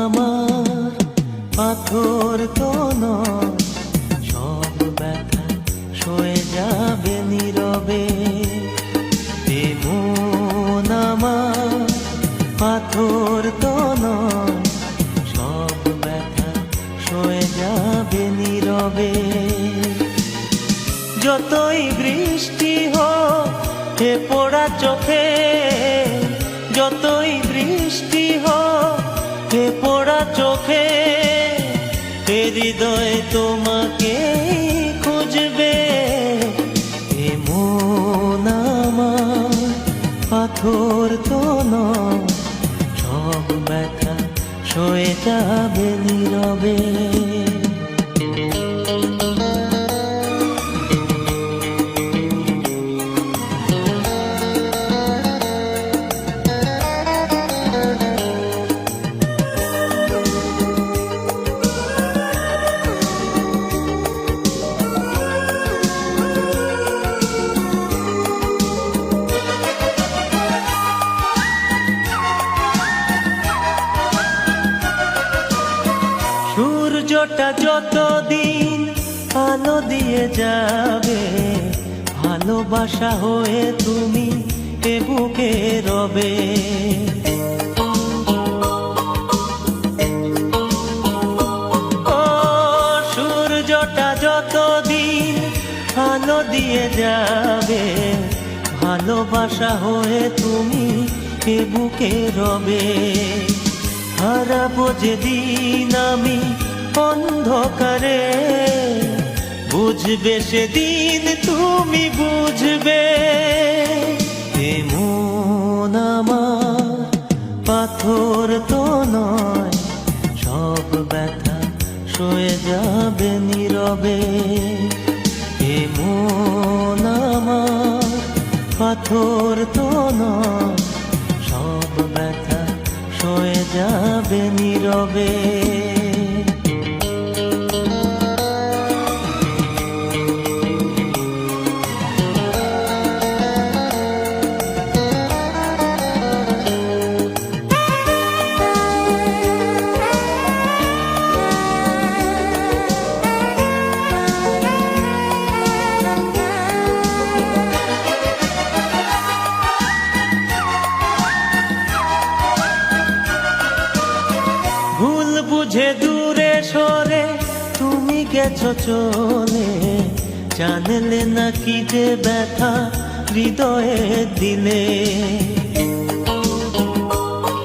আমার পাথর তো নয়, সব ব্যথা সয়ে যাবে নীরবে। মন আমার পাথর তো নয়, সব ব্যথা সয়ে যাবে নীরবে। যতই বৃষ্টি হোক হে পোড়া চোখে, যতই বৃষ্টি হোক হে পোড়া চোখে, হে হৃদয় তোমাকে খুঁজবে। এ মন আমার পাথর তো নয়, সব ব্যথা সয়ে যাবে নীরবে। সূর্যটা যতদিন আলো দিয়ে যাবে, ভালোবাসা হয়ে তুমি এ বুকে রবে। ও সূর্যটা যতদিন আলো দিয়ে যাবে, ভালোবাসা হয়ে তুমি এ বুকে রবে। হারাবো যেদিন আমি অন্ধকারে, বুঝবে সেদিন তুমি বুঝবে। এ মন আমার পাথর তো নয়, সব ব্যথা সয়ে যাবে নীরবে। এ মন আমার পাথর তো নয়, সব ব্যথা সয়ে যাবে নীরবে। ভুল বুঝে দূরে সরে তুমি গেছো চলে, জানলে না কি যে ব্যথা হৃদয়ে দিলে।